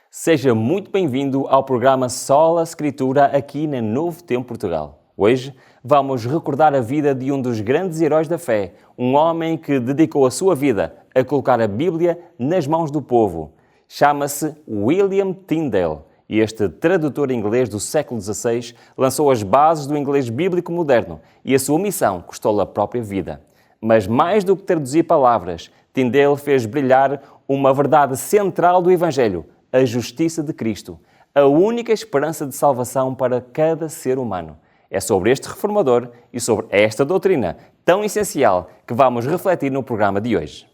Seja muito bem-vindo ao programa Sola Escritura aqui na Novo Tempo Portugal. Hoje vamos recordar a vida de um dos grandes heróis da fé, um homem que dedicou a sua vida a colocar a Bíblia nas mãos do povo. Chama-se William Tyndale e este tradutor inglês do século XVI lançou as bases do inglês bíblico moderno e a sua missão custou-lhe a própria vida. Mas mais do que traduzir palavras, Tyndale fez brilhar uma verdade central do Evangelho, a justiça de Cristo, a única esperança de salvação para cada ser humano. É sobre este reformador e sobre esta doutrina tão essencial que vamos refletir no programa de hoje.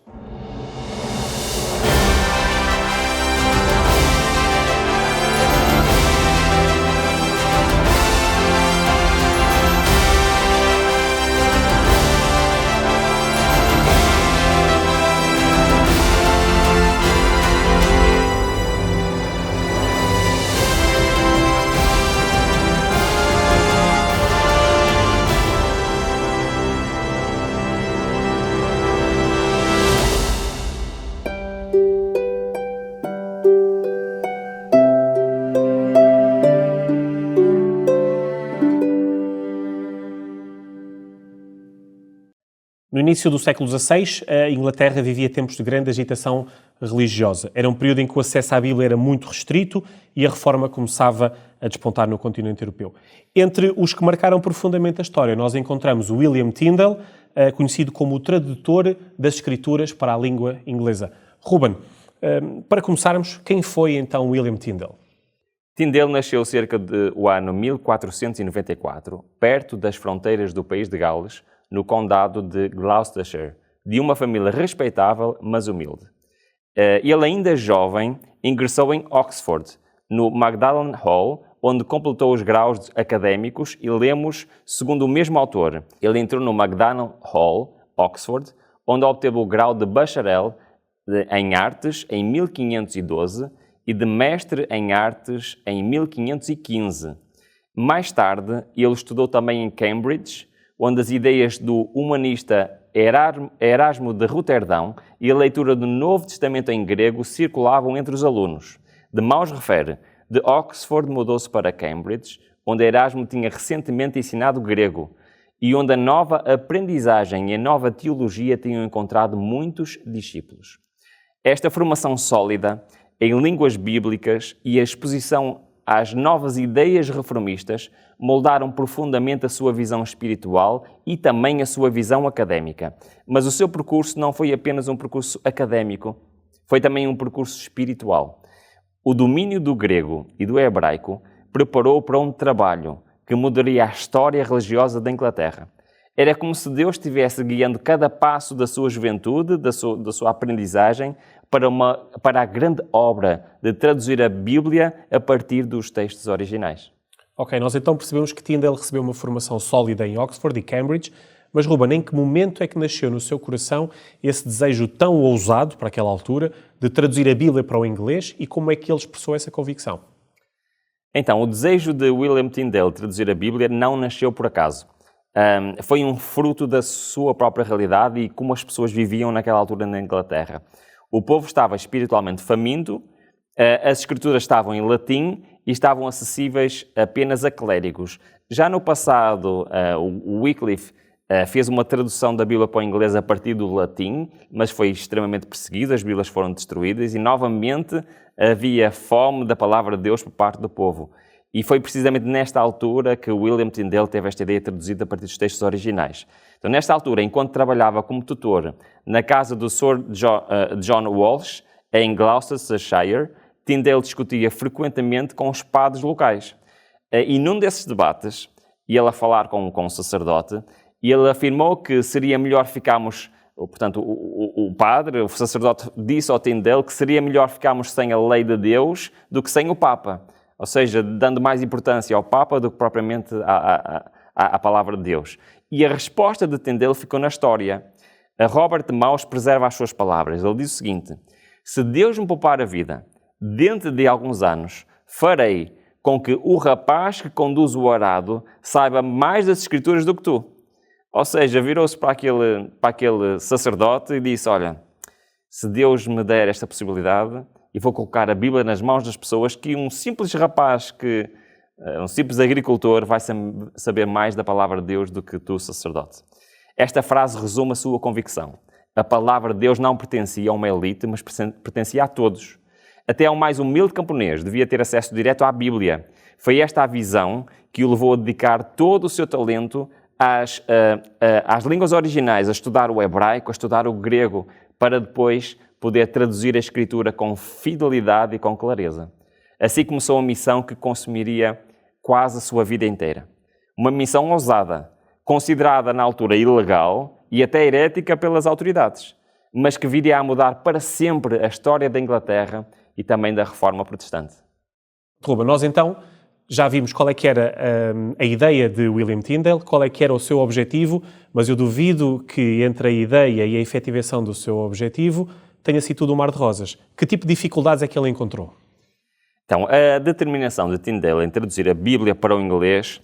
No início do século XVI, a Inglaterra vivia tempos de grande agitação religiosa. Era um período em que o acesso à Bíblia era muito restrito e a reforma começava a despontar no continente europeu. Entre os que marcaram profundamente a história, nós encontramos o William Tyndale, conhecido como o tradutor das Escrituras para a língua inglesa. Ruben, para começarmos, quem foi então William Tyndale? Tyndale nasceu cerca do ano 1494, perto das fronteiras do país de Gales, no condado de Gloucestershire, de uma família respeitável, mas humilde. Ele, ainda jovem, ingressou em Oxford, no Magdalen Hall, onde completou os graus académicos e lemos, segundo o mesmo autor, ele entrou no Magdalen Hall, Oxford, onde obteve o grau de bacharel em artes em 1512 e de mestre em artes em 1515. Mais tarde, ele estudou também em Cambridge, onde as ideias do humanista Erasmo de Roterdão e a leitura do Novo Testamento em grego circulavam entre os alunos. De Maus refere, de Oxford mudou-se para Cambridge, onde Erasmo tinha recentemente ensinado grego e onde a nova aprendizagem e a nova teologia tinham encontrado muitos discípulos. Esta formação sólida em línguas bíblicas e a exposição às novas ideias reformistas moldaram profundamente a sua visão espiritual e também a sua visão académica. Mas o seu percurso não foi apenas um percurso académico, foi também um percurso espiritual. O domínio do grego e do hebraico preparou-o para um trabalho que mudaria a história religiosa da Inglaterra. Era como se Deus estivesse guiando cada passo da sua juventude, da sua aprendizagem, para a grande obra de traduzir a Bíblia a partir dos textos originais. Ok, nós então percebemos que Tyndale recebeu uma formação sólida em Oxford e Cambridge, mas Ruben, em que momento é que nasceu no seu coração esse desejo tão ousado, para aquela altura, de traduzir a Bíblia para o inglês e como é que ele expressou essa convicção? Então, o desejo de William Tyndale de traduzir a Bíblia não nasceu por acaso. Foi um fruto da sua própria realidade e como as pessoas viviam naquela altura na Inglaterra. O povo estava espiritualmente faminto, as escrituras estavam em latim e estavam acessíveis apenas a clérigos. Já no passado, o Wycliffe fez uma tradução da Bíblia para o inglês a partir do latim, mas foi extremamente perseguido, as Bíblias foram destruídas e novamente havia fome da palavra de Deus por parte do povo. E foi precisamente nesta altura que William Tyndale teve esta ideia traduzida a partir dos textos originais. Então, nesta altura, enquanto trabalhava como tutor na casa do Sir John Walsh, em Gloucestershire, Tyndale discutia frequentemente com os padres locais. E num desses debates, ele a falar com um sacerdote, ele afirmou que seria melhor ficarmos, portanto, o padre, o sacerdote, disse ao Tyndale que seria melhor ficarmos sem a lei de Deus do que sem o Papa. Ou seja, dando mais importância ao Papa do que propriamente à palavra de Deus. E a resposta de Tyndale ficou na história. A Robert Maus preserva as suas palavras. Ele diz o seguinte: se Deus me poupar a vida, dentro de alguns anos, farei com que o rapaz que conduz o arado saiba mais das Escrituras do que tu. Ou seja, virou-se para aquele sacerdote e disse: olha, se Deus me der esta possibilidade, e vou colocar a Bíblia nas mãos das pessoas que um simples rapaz, um simples agricultor vai saber mais da palavra de Deus do que tu, sacerdote. Esta frase resume a sua convicção. A palavra de Deus não pertencia a uma elite, mas pertencia a todos. Até ao mais humilde camponês devia ter acesso direto à Bíblia. Foi esta a visão que o levou a dedicar todo o seu talento às línguas originais, a estudar o hebraico, a estudar o grego, para depois poder traduzir a Escritura com fidelidade e com clareza. Assim começou a missão que consumiria quase a sua vida inteira. Uma missão ousada, considerada na altura ilegal e até herética pelas autoridades, mas que viria a mudar para sempre a história da Inglaterra e também da Reforma Protestante. Ruben, nós então já vimos qual é que era a ideia de William Tyndale, qual é que era o seu objetivo, mas eu duvido que entre a ideia e a efetivação do seu objetivo tenha sido tudo um mar de rosas. Que tipo de dificuldades é que ele encontrou? Então, a determinação de Tyndale em traduzir a Bíblia para o inglês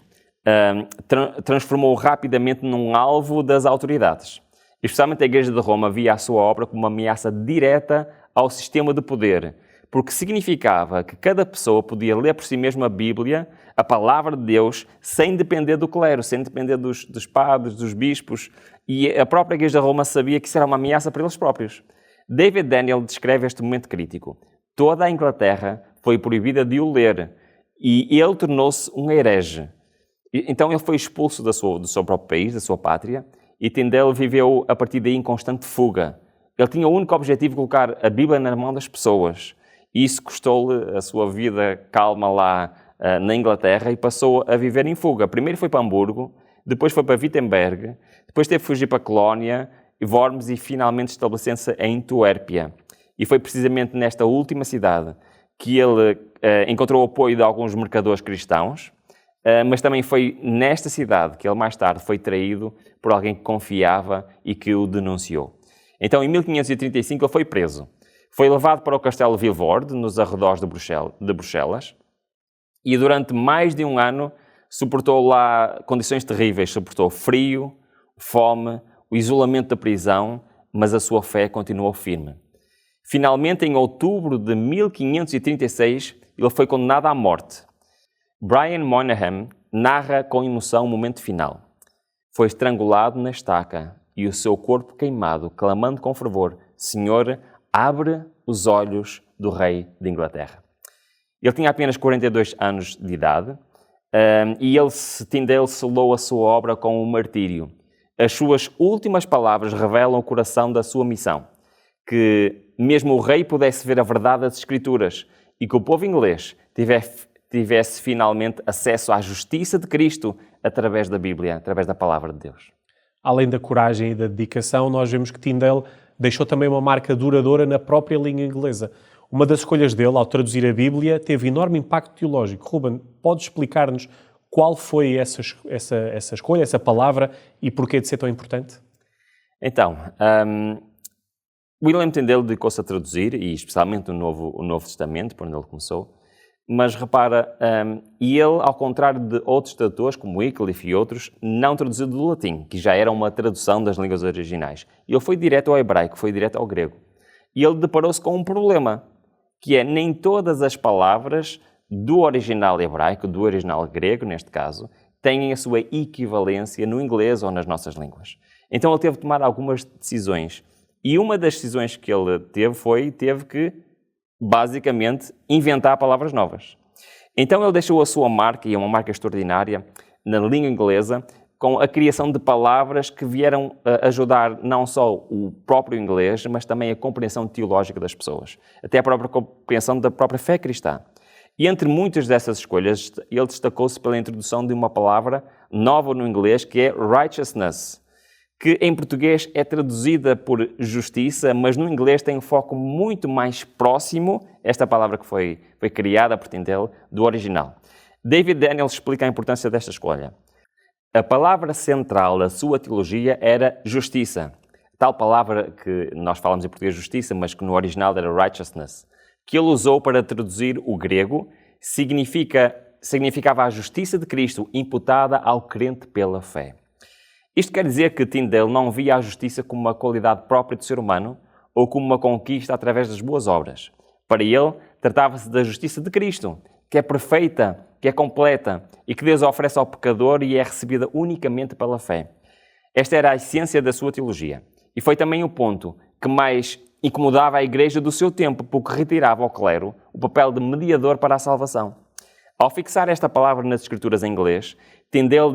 transformou rapidamente num alvo das autoridades. Especialmente a Igreja de Roma via a sua obra como uma ameaça direta ao sistema de poder, porque significava que cada pessoa podia ler por si mesma a Bíblia, a palavra de Deus, sem depender do clero, sem depender dos padres, dos bispos, e a própria Igreja de Roma sabia que isso era uma ameaça para eles próprios. David Daniel descreve este momento crítico. Toda a Inglaterra foi proibida de o ler e ele tornou-se um herege. Então ele foi expulso do seu próprio país, da sua pátria, e Tyndale viveu a partir daí em constante fuga. Ele tinha o único objetivo de colocar a Bíblia na mão das pessoas. E isso custou-lhe a sua vida calma lá na Inglaterra e passou a viver em fuga. Primeiro foi para Hamburgo, depois foi para Wittenberg, depois teve que fugir para Colónia, Worms e finalmente estabeleceu-se em Antuérpia. E foi precisamente nesta última cidade que ele encontrou o apoio de alguns mercadores cristãos, mas também foi nesta cidade que ele mais tarde foi traído por alguém que confiava e que o denunciou. Então, em 1535, ele foi preso. Foi levado para o castelo Vilvoorde, nos arredores de Bruxelas, e durante mais de um ano suportou lá condições terríveis. Suportou frio, fome, o isolamento da prisão, mas a sua fé continuou firme. Finalmente, em outubro de 1536, ele foi condenado à morte. Brian Moynihan narra com emoção o momento final. Foi estrangulado na estaca e o seu corpo queimado, clamando com fervor: Senhor, abre os olhos do rei de Inglaterra. Ele tinha apenas 42 anos de idade e Tyndale selou a sua obra com um martírio. As suas últimas palavras revelam o coração da sua missão, que mesmo o rei pudesse ver a verdade das Escrituras e que o povo inglês tivesse finalmente acesso à justiça de Cristo através da Bíblia, através da palavra de Deus. Além da coragem e da dedicação, nós vemos que Tyndale deixou também uma marca duradoura na própria língua inglesa. Uma das escolhas dele, ao traduzir a Bíblia, teve enorme impacto teológico. Ruben, pode explicar-nos qual foi essa escolha, essa palavra, e porquê de ser tão importante? Então, William Tyndale dedicou-se a traduzir, e especialmente o Novo Testamento, por onde ele começou, mas repara, e ele, ao contrário de outros tradutores, como Wycliffe e outros, não traduziu do latim, que já era uma tradução das línguas originais. Ele foi direto ao hebraico, foi direto ao grego. E ele deparou-se com um problema, que é nem todas as palavras do original hebraico, do original grego, neste caso, têm a sua equivalência no inglês ou nas nossas línguas. Então ele teve de tomar algumas decisões. E uma das decisões que ele teve que basicamente inventar palavras novas. Então ele deixou a sua marca, e é uma marca extraordinária, na língua inglesa, com a criação de palavras que vieram ajudar não só o próprio inglês, mas também a compreensão teológica das pessoas, até a própria compreensão da própria fé cristã. E entre muitas dessas escolhas, ele destacou-se pela introdução de uma palavra nova no inglês, que é righteousness, que em português é traduzida por justiça, mas no inglês tem um foco muito mais próximo, esta palavra que foi criada por Tyndale, do original. David Daniel explica a importância desta escolha. A palavra central da sua teologia era justiça. Tal palavra que nós falamos em português justiça, mas que no original era righteousness, que ele usou para traduzir o grego, significava a justiça de Cristo imputada ao crente pela fé. Isto quer dizer que Tyndale não via a justiça como uma qualidade própria do ser humano ou como uma conquista através das boas obras, Para ele, tratava-se da justiça de Cristo, que é perfeita, que é completa e que Deus oferece ao pecador e é recebida unicamente pela fé. Esta era a essência da sua teologia. E foi também o ponto que mais incomodava a igreja do seu tempo, porque retirava ao clero o papel de mediador para a salvação. Ao fixar esta palavra nas Escrituras em inglês, Tyndale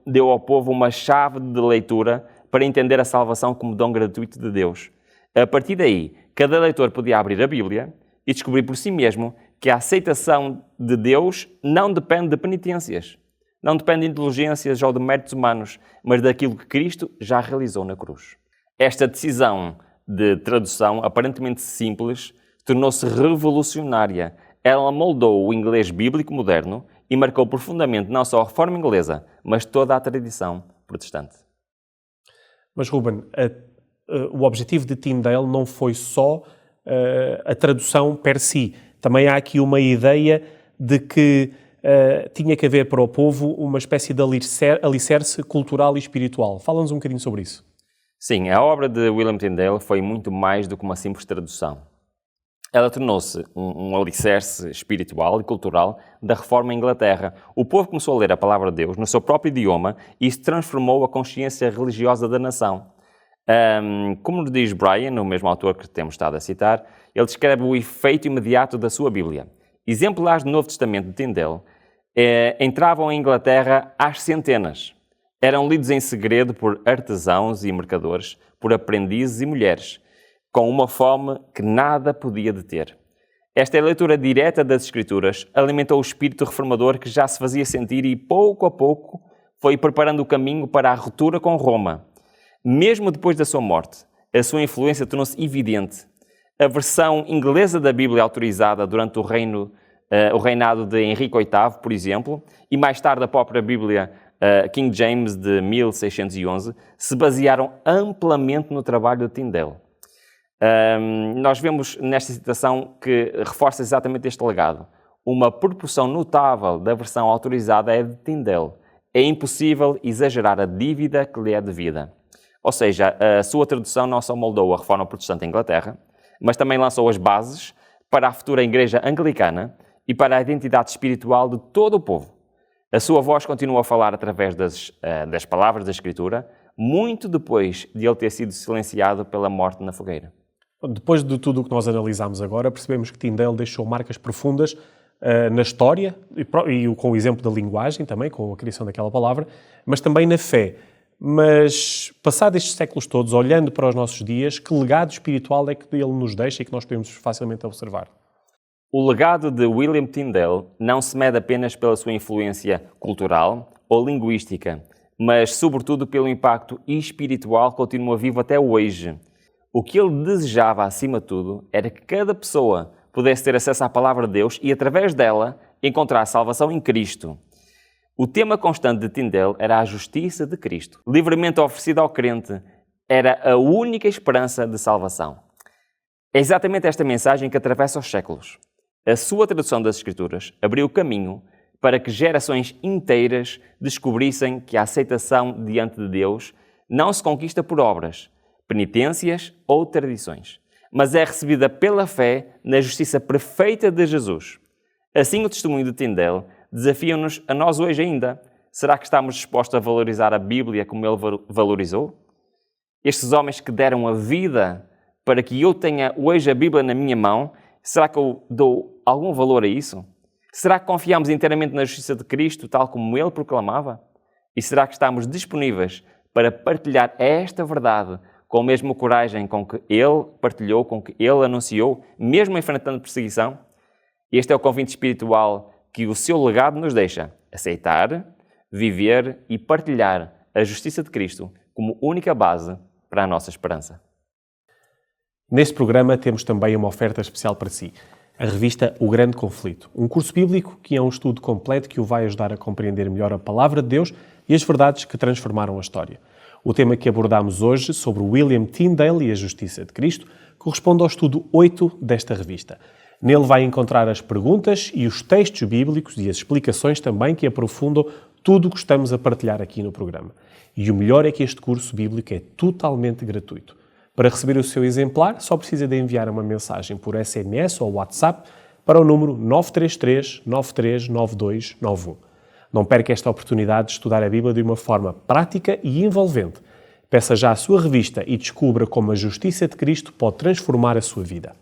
deu ao povo uma chave de leitura para entender a salvação como dom gratuito de Deus. A partir daí, cada leitor podia abrir a Bíblia e descobrir por si mesmo que a aceitação de Deus não depende de penitências, não depende de indulgências ou de méritos humanos, mas daquilo que Cristo já realizou na cruz. Esta decisão de tradução, aparentemente simples, tornou-se revolucionária. Ela moldou o inglês bíblico moderno e marcou profundamente não só a reforma inglesa, mas toda a tradição protestante. Mas, Ruben, o objetivo de Tyndale não foi só a tradução per si. Também há aqui uma ideia de que tinha que haver para o povo uma espécie de alicerce cultural e espiritual. Fala-nos um bocadinho sobre isso. Sim, a obra de William Tyndale foi muito mais do que uma simples tradução. Ela tornou-se um alicerce espiritual e cultural da reforma em Inglaterra. O povo começou a ler a palavra de Deus no seu próprio idioma e isso transformou a consciência religiosa da nação. Como nos diz Brian, o mesmo autor que temos estado a citar, ele descreve o efeito imediato da sua Bíblia. Exemplares do Novo Testamento de Tyndale entravam em Inglaterra às centenas. Eram lidos em segredo por artesãos e mercadores, por aprendizes e mulheres, com uma fome que nada podia deter. Esta leitura direta das Escrituras alimentou o espírito reformador que já se fazia sentir e, pouco a pouco, foi preparando o caminho para a ruptura com Roma. Mesmo depois da sua morte, a sua influência tornou-se evidente. A versão inglesa da Bíblia autorizada durante o reinado de Henrique VIII, por exemplo, e mais tarde a própria Bíblia King James de 1611, se basearam amplamente no trabalho de Tyndale. Nós vemos nesta citação que reforça exatamente este legado. Uma proporção notável da versão autorizada é de Tyndale. É impossível exagerar a dívida que lhe é devida. Ou seja, a sua tradução não só moldou a reforma protestante em Inglaterra, mas também lançou as bases para a futura Igreja Anglicana e para a identidade espiritual de todo o povo. A sua voz continua a falar através das palavras da Escritura, muito depois de ele ter sido silenciado pela morte na fogueira. Depois de tudo o que nós analisámos agora, percebemos que Tyndale deixou marcas profundas na história, e com o exemplo da linguagem também, com a criação daquela palavra, mas também na fé. Mas, passados estes séculos todos, olhando para os nossos dias, que legado espiritual é que ele nos deixa e que nós podemos facilmente observar? O legado de William Tyndale não se mede apenas pela sua influência cultural ou linguística, mas, sobretudo, pelo impacto espiritual que continua vivo até hoje. O que ele desejava, acima de tudo, era que cada pessoa pudesse ter acesso à palavra de Deus e, através dela, encontrar salvação em Cristo. O tema constante de Tyndale era a justiça de Cristo, livremente oferecida ao crente. Era a única esperança de salvação. É exatamente esta mensagem que atravessa os séculos. A sua tradução das Escrituras abriu o caminho para que gerações inteiras descobrissem que a aceitação diante de Deus não se conquista por obras, penitências ou tradições, mas é recebida pela fé na justiça perfeita de Jesus. Assim, o testemunho de Tyndale desafia-nos a nós hoje ainda. Será que estamos dispostos a valorizar a Bíblia como ele valorizou? Estes homens que deram a vida para que eu tenha hoje a Bíblia na minha mão, será que eu dou algum valor a isso? Será que confiamos inteiramente na justiça de Cristo, tal como ele proclamava? E será que estamos disponíveis para partilhar esta verdade com a mesma coragem com que ele partilhou, com que ele anunciou, mesmo enfrentando perseguição? Este é o convite espiritual que o seu legado nos deixa: aceitar, viver e partilhar a justiça de Cristo como única base para a nossa esperança. Neste programa temos também uma oferta especial para si. A revista O Grande Conflito, um curso bíblico que é um estudo completo que o vai ajudar a compreender melhor a Palavra de Deus e as verdades que transformaram a história. O tema que abordamos hoje, sobre William Tyndale e a Justiça de Cristo, corresponde ao estudo 8 desta revista. Nele vai encontrar as perguntas e os textos bíblicos e as explicações também que aprofundam tudo o que estamos a partilhar aqui no programa. E o melhor é que este curso bíblico é totalmente gratuito. Para receber o seu exemplar, só precisa de enviar uma mensagem por SMS ou WhatsApp para o número 933 939291. Não perca esta oportunidade de estudar a Bíblia de uma forma prática e envolvente. Peça já a sua revista e descubra como a justiça de Cristo pode transformar a sua vida.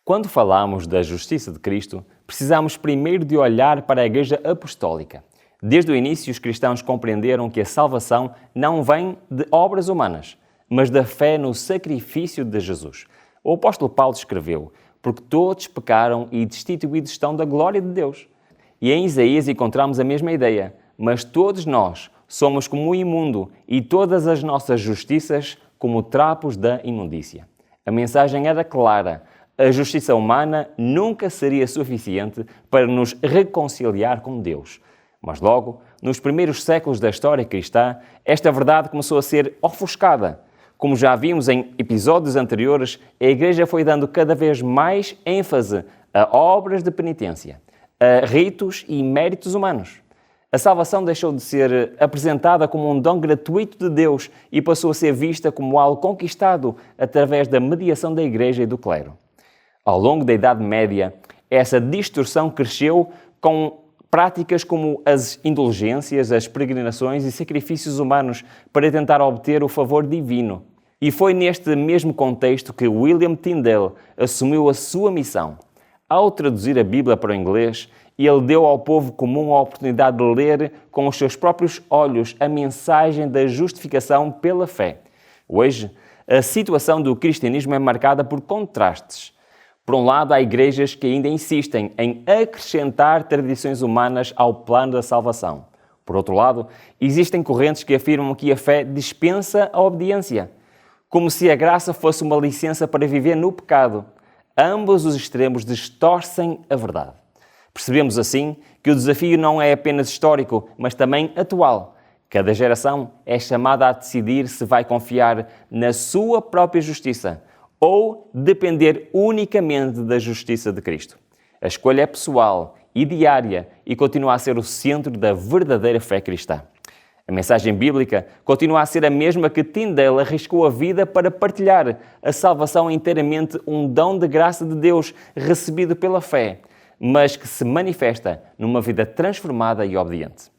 Quando falamos da justiça de Cristo, precisamos primeiro de olhar para a Igreja Apostólica. Desde o início, os cristãos compreenderam que a salvação não vem de obras humanas, mas da fé no sacrifício de Jesus. O apóstolo Paulo escreveu: porque todos pecaram e destituídos estão da glória de Deus. E em Isaías encontramos a mesma ideia: mas todos nós somos como o imundo e todas as nossas justiças como trapos da imundícia. A mensagem era clara: a justiça humana nunca seria suficiente para nos reconciliar com Deus. Mas logo, nos primeiros séculos da história cristã, esta verdade começou a ser ofuscada. Como já vimos em episódios anteriores, a Igreja foi dando cada vez mais ênfase a obras de penitência, a ritos e méritos humanos. A salvação deixou de ser apresentada como um dom gratuito de Deus e passou a ser vista como algo conquistado através da mediação da Igreja e do clero. Ao longo da Idade Média, essa distorção cresceu com práticas como as indulgências, as peregrinações e sacrifícios humanos para tentar obter o favor divino. E foi neste mesmo contexto que William Tyndale assumiu a sua missão. Ao traduzir a Bíblia para o inglês, ele deu ao povo comum a oportunidade de ler com os seus próprios olhos a mensagem da justificação pela fé. Hoje, a situação do cristianismo é marcada por contrastes. Por um lado, há igrejas que ainda insistem em acrescentar tradições humanas ao plano da salvação. Por outro lado, existem correntes que afirmam que a fé dispensa a obediência, como se a graça fosse uma licença para viver no pecado. Ambos os extremos distorcem a verdade. Percebemos assim que o desafio não é apenas histórico, mas também atual. Cada geração é chamada a decidir se vai confiar na sua própria justiça ou depender unicamente da justiça de Cristo. A escolha é pessoal e diária e continua a ser o centro da verdadeira fé cristã. A mensagem bíblica continua a ser a mesma que Tyndale arriscou a vida para partilhar. A salvação é inteiramente um dom de graça de Deus recebido pela fé, mas que se manifesta numa vida transformada e obediente.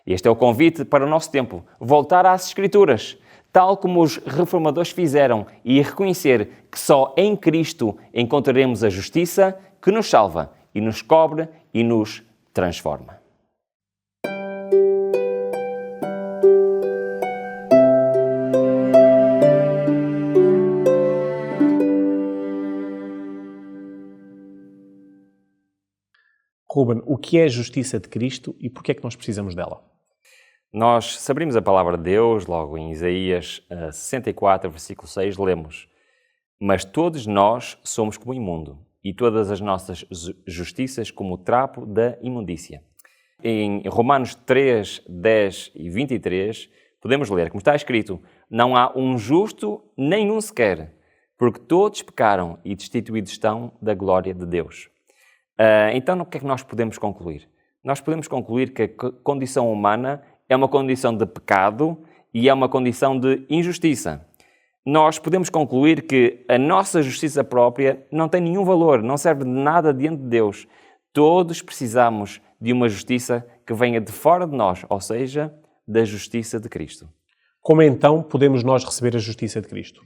Este é o convite para o nosso tempo: voltar às Escrituras, tal como os reformadores fizeram, e reconhecer que só em Cristo encontraremos a justiça que nos salva e nos cobre e nos transforma. Ruben, o que é a justiça de Cristo e por que é que nós precisamos dela? Nós, se abrimos a palavra de Deus, logo em Isaías 64, versículo 6, lemos: mas todos nós somos como imundo, e todas as nossas justiças como o trapo da imundícia. Em Romanos 3, 10 e 23, podemos ler, como está escrito: não há um justo, nenhum sequer, porque todos pecaram e destituídos estão da glória de Deus. Então, o que é que nós podemos concluir? Nós podemos concluir que a condição humana é uma condição de pecado e é uma condição de injustiça. Nós podemos concluir que a nossa justiça própria não tem nenhum valor, não serve de nada diante de Deus. Todos precisamos de uma justiça que venha de fora de nós, ou seja, da justiça de Cristo. Como então podemos nós receber a justiça de Cristo?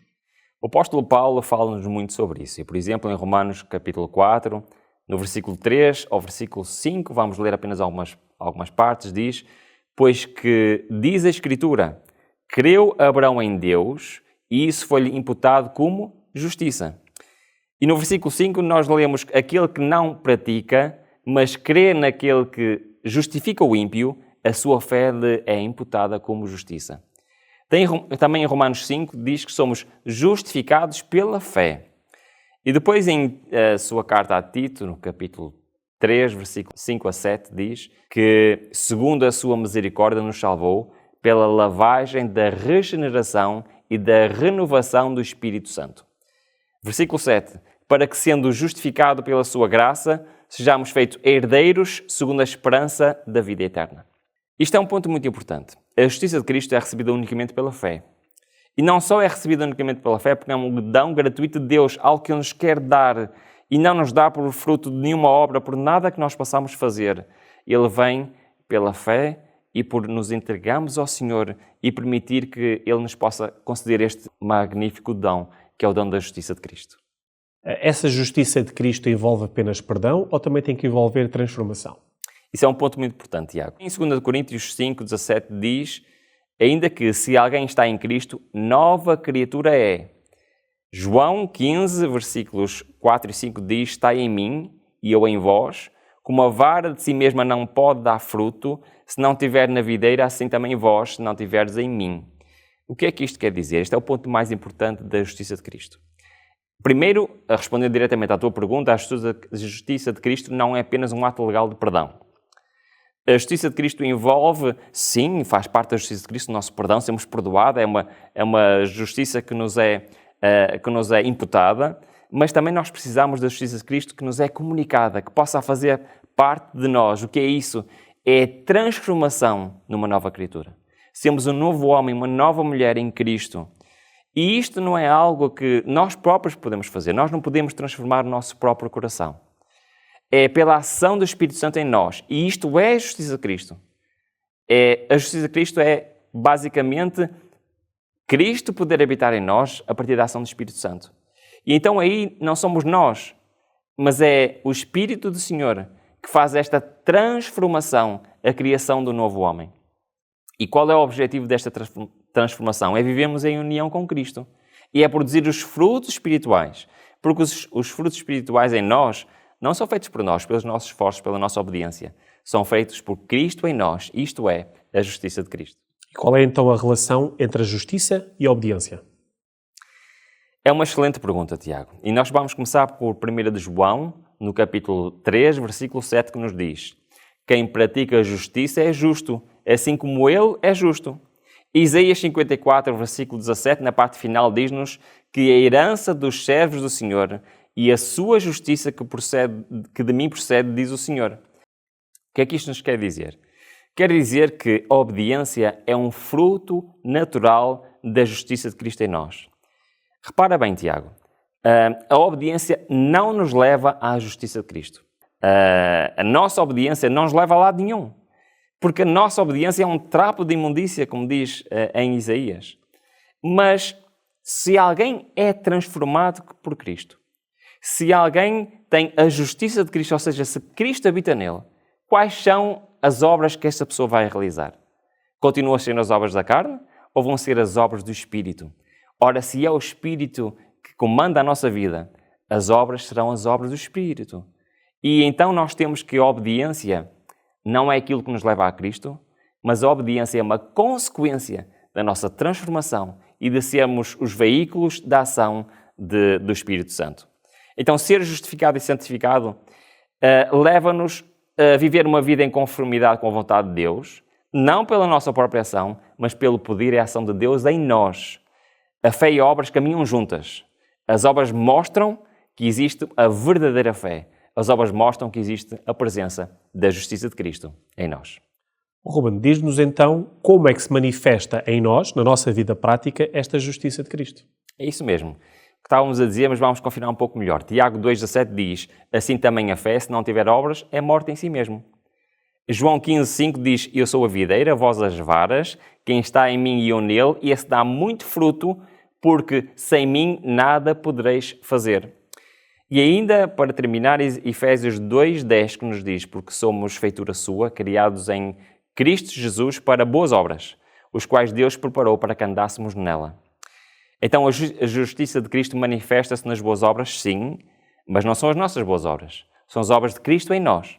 O apóstolo Paulo fala-nos muito sobre isso. E, por exemplo, em Romanos capítulo 4, no versículo 3 ao versículo 5, vamos ler apenas algumas partes, diz: pois que diz a Escritura, creu Abraão em Deus e isso foi-lhe imputado como justiça. E no versículo 5 nós lemos: aquele que não pratica, mas crê naquele que justifica o ímpio, a sua fé lhe é imputada como justiça. Também em Romanos 5 diz que somos justificados pela fé. E depois em sua carta a Tito, no capítulo 3, versículos 5 a 7, diz que, segundo a sua misericórdia, nos salvou pela lavagem da regeneração e da renovação do Espírito Santo. Versículo 7. Para que, sendo justificado pela sua graça, sejamos feitos herdeiros segundo a esperança da vida eterna. Isto é um ponto muito importante. A justiça de Cristo é recebida unicamente pela fé. E não só é recebida unicamente pela fé, porque é um dom gratuito de Deus, algo que Ele nos quer dar, e não nos dá por fruto de nenhuma obra, por nada que nós possamos fazer. Ele vem pela fé e por nos entregarmos ao Senhor e permitir que Ele nos possa conceder este magnífico dom, que é o dom da justiça de Cristo. Essa justiça de Cristo envolve apenas perdão ou também tem que envolver transformação? Isso é um ponto muito importante, Tiago. Em 2 Coríntios 5, 17 diz: ainda que se alguém está em Cristo, nova criatura é. João 15, versículos 4 e 5 diz: está em mim e eu em vós, como a vara de si mesma não pode dar fruto, se não tiver na videira, assim também vós, se não tiverdes em mim. O que é que isto quer dizer? Este é o ponto mais importante da justiça de Cristo. Primeiro, a responder diretamente à tua pergunta, a justiça de Cristo não é apenas um ato legal de perdão. A justiça de Cristo envolve, sim, faz parte da justiça de Cristo, o nosso perdão, sermos perdoados, é uma justiça que nos é imputada, mas também nós precisamos da justiça de Cristo que nos é comunicada, que possa fazer parte de nós. O que é isso? É transformação numa nova criatura. Sermos um novo homem, uma nova mulher em Cristo. E isto não é algo que nós próprios podemos fazer. Nós não podemos transformar o nosso próprio coração. É pela ação do Espírito Santo em nós. E isto é a justiça de Cristo. A justiça de Cristo é, basicamente, Cristo poder habitar em nós a partir da ação do Espírito Santo. E então aí não somos nós, mas é o Espírito do Senhor que faz esta transformação, a criação do novo homem. E qual é o objetivo desta transformação? É vivermos em união com Cristo. E é produzir os frutos espirituais. Porque os frutos espirituais em nós não são feitos por nós, pelos nossos esforços, pela nossa obediência. São feitos por Cristo em nós. Isto é a justiça de Cristo. E qual é então a relação entre a justiça e a obediência? É uma excelente pergunta, Tiago. E nós vamos começar por 1 de João, no capítulo 3, versículo 7, que nos diz: quem pratica a justiça é justo, assim como ele é justo. Isaías 54, versículo 17, na parte final, diz-nos que a herança dos servos do Senhor e a sua justiça que de mim procede, diz o Senhor. O que é que isto nos quer dizer? Quer dizer que a obediência é um fruto natural da justiça de Cristo em nós. Repara bem, Tiago, a obediência não nos leva à justiça de Cristo. A nossa obediência não nos leva a lado nenhum. Porque a nossa obediência é um trapo de imundícia, como diz em Isaías. Mas se alguém é transformado por Cristo, se alguém tem a justiça de Cristo, ou seja, se Cristo habita nele, quais são as obras que esta pessoa vai realizar? Continuam a ser as obras da carne ou vão ser as obras do Espírito? Ora, se é o Espírito que comanda a nossa vida, as obras serão as obras do Espírito. E então nós temos que a obediência não é aquilo que nos leva a Cristo, mas a obediência é uma consequência da nossa transformação e de sermos os veículos da ação do Espírito Santo. Então, ser justificado e santificado leva-nos a viver uma vida em conformidade com a vontade de Deus, não pela nossa própria ação, mas pelo poder e a ação de Deus em nós. A fé e a obras caminham juntas. As obras mostram que existe a verdadeira fé. As obras mostram que existe a presença da justiça de Cristo em nós. Ruben, diz-nos então como é que se manifesta em nós, na nossa vida prática, esta justiça de Cristo. É isso mesmo. Que estávamos a dizer, mas vamos confirmar um pouco melhor. Tiago 2,17 diz: assim também a fé, se não tiver obras, é morta em si mesmo. João 15,5 diz: eu sou a videira, vós as varas, quem está em mim e eu nele, esse dá muito fruto, porque sem mim nada podereis fazer. E ainda, para terminar, Efésios 2,10 que nos diz: porque somos feitura sua, criados em Cristo Jesus para boas obras, os quais Deus preparou para que andássemos nela. Então a justiça de Cristo manifesta-se nas boas obras, sim, mas não são as nossas boas obras. São as obras de Cristo em nós.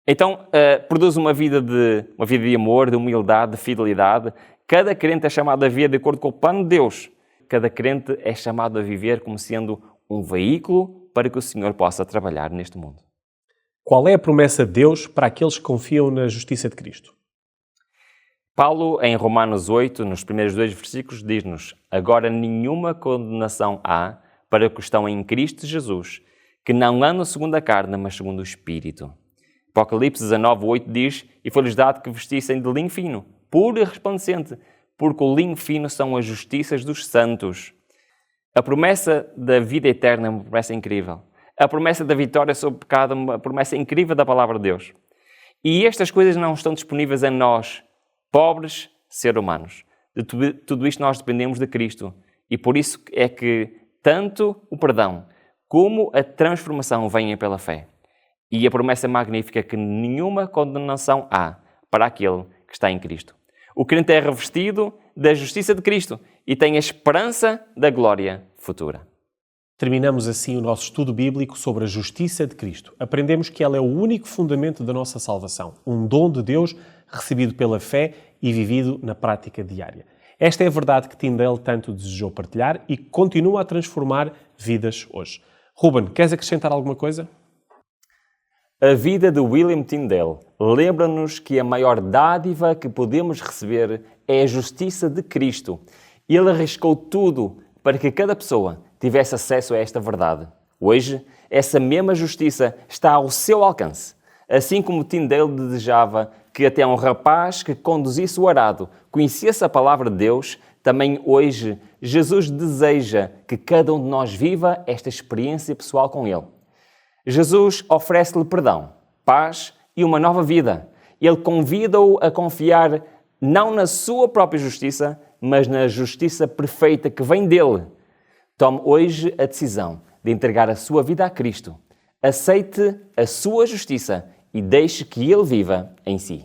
Então produz uma vida de amor, de humildade, de fidelidade. Cada crente é chamado a viver de acordo com o plano de Deus. Cada crente é chamado a viver como sendo um veículo para que o Senhor possa trabalhar neste mundo. Qual é a promessa de Deus para aqueles que confiam na justiça de Cristo? Paulo, em Romanos 8, nos primeiros 2 versículos, diz-nos: agora nenhuma condenação há para os que estão em Cristo Jesus, que não andam segundo a carne, mas segundo o Espírito. Apocalipse 19:8 diz: E foi-lhes dado que vestissem de linho fino, puro e resplandecente, porque o linho fino são as justiças dos santos. A promessa da vida eterna é uma promessa incrível. A promessa da vitória sobre o pecado é uma promessa incrível da palavra de Deus. E estas coisas não estão disponíveis a nós, pobres seres humanos. De tudo isto nós dependemos de Cristo. E por isso é que tanto o perdão como a transformação vêm pela fé. E a promessa magnífica é que nenhuma condenação há para aquele que está em Cristo. O crente é revestido da justiça de Cristo e tem a esperança da glória futura. Terminamos assim o nosso estudo bíblico sobre a justiça de Cristo. Aprendemos que ela é o único fundamento da nossa salvação, um dom de Deus recebido pela fé e vivido na prática diária. Esta é a verdade que Tyndale tanto desejou partilhar e que continua a transformar vidas hoje. Ruben, queres acrescentar alguma coisa? A vida de William Tyndale lembra-nos que a maior dádiva que podemos receber é a justiça de Cristo. Ele arriscou tudo para que cada pessoa tivesse acesso a esta verdade. Hoje, essa mesma justiça está ao seu alcance. Assim como Tyndale desejava que até um rapaz que conduzisse o arado conhecesse a palavra de Deus, também hoje Jesus deseja que cada um de nós viva esta experiência pessoal com Ele. Jesus oferece-lhe perdão, paz e uma nova vida. Ele convida-o a confiar não na sua própria justiça, mas na justiça perfeita que vem dele. Tome hoje a decisão de entregar a sua vida a Cristo. Aceite a sua justiça e deixe que Ele viva em si.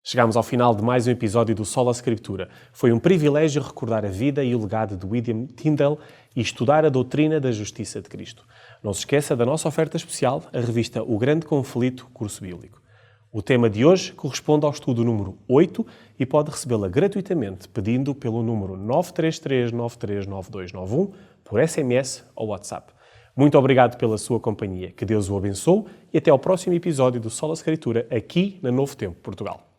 Chegamos ao final de mais um episódio do Sola Escritura. Foi um privilégio recordar a vida e o legado de William Tyndale e estudar a doutrina da justiça de Cristo. Não se esqueça da nossa oferta especial, a revista O Grande Conflito, curso bíblico. O tema de hoje corresponde ao estudo número 8 e pode recebê-la gratuitamente pedindo pelo número 933939291 por SMS ou WhatsApp. Muito obrigado pela sua companhia. Que Deus o abençoe e até ao próximo episódio do Sola Escritura aqui na Novo Tempo, Portugal.